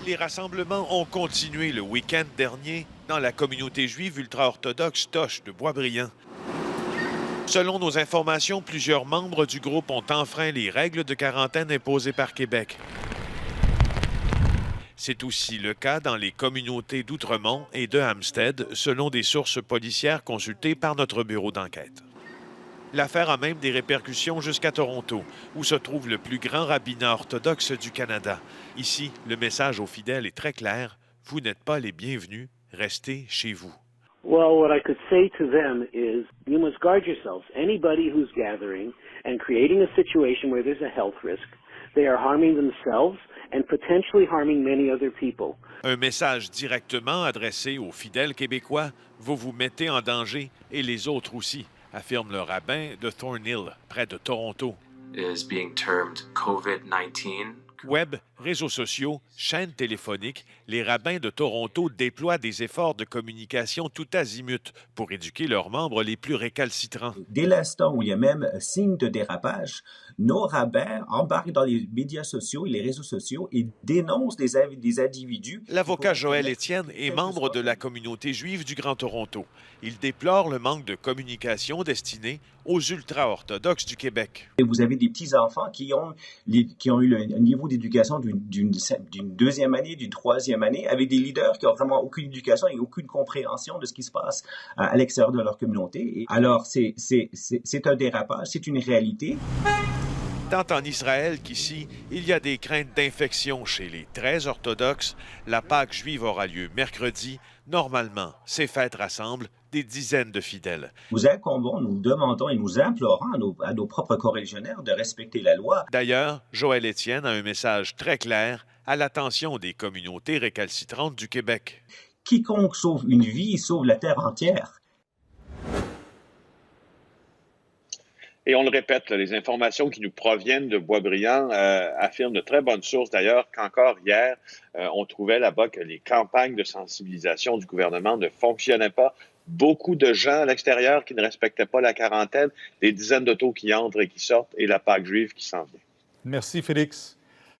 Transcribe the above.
Les rassemblements ont continué le week-end dernier dans la communauté juive ultra-orthodoxe Toche de Boisbriand. Selon nos informations, plusieurs membres du groupe ont enfreint les règles de quarantaine imposées par Québec. C'est aussi le cas dans les communautés d'Outremont et de Hampstead, selon des sources policières consultées par notre bureau d'enquête. L'affaire a même des répercussions jusqu'à Toronto, où se trouve le plus grand rabbinat orthodoxe du Canada. Ici, le message aux fidèles est très clair. Vous n'êtes pas les bienvenus, restez chez vous. Well, what I could say to them is, you must guard yourselves. Anybody who's gathering and creating a situation where there's a health risk, they are harming themselves and potentially harming many other people. Un message directement adressé aux fidèles québécois. Vous vous mettez en danger et les autres aussi, affirme le rabbin de Thornhill, près de Toronto. Is being termed COVID-19. Web, réseaux sociaux, chaînes téléphoniques, les rabbins de Toronto déploient des efforts de communication tout azimut pour éduquer leurs membres les plus récalcitrants. Dès l'instant où il y a même signe de dérapage, nos rabbins embarquent dans les médias sociaux et les réseaux sociaux et dénoncent des individus. L'avocat Joël Étienne est membre de la communauté juive du Grand Toronto. Il déplore le manque de communication destiné aux ultra-orthodoxes du Québec. Et vous avez des petits-enfants qui ont eu un niveau d'éducation d'une deuxième année, d'une troisième année, avec des leaders qui n'ont vraiment aucune éducation et aucune compréhension de ce qui se passe à l'extérieur de leur communauté. Et alors, c'est un dérapage, c'est une réalité. Tant en Israël qu'ici, il y a des craintes d'infection chez les très orthodoxes. La Pâque juive aura lieu mercredi. Normalement, ces fêtes rassemblent des dizaines de fidèles. Nous incombons, nous demandons et nous implorons à nos propres coreligionnaires de respecter la loi. D'ailleurs, Joël Étienne a un message très clair à l'attention des communautés récalcitrantes du Québec. Quiconque sauve une vie sauve la terre entière. Et on le répète, là, les informations qui nous proviennent de Boisbriand affirment de très bonnes sources d'ailleurs qu'encore hier, on trouvait là-bas que les campagnes de sensibilisation du gouvernement ne fonctionnaient pas. Beaucoup de gens à l'extérieur qui ne respectaient pas la quarantaine, des dizaines d'autos qui entrent et qui sortent et la Pâque juive qui s'en vient. Merci, Félix.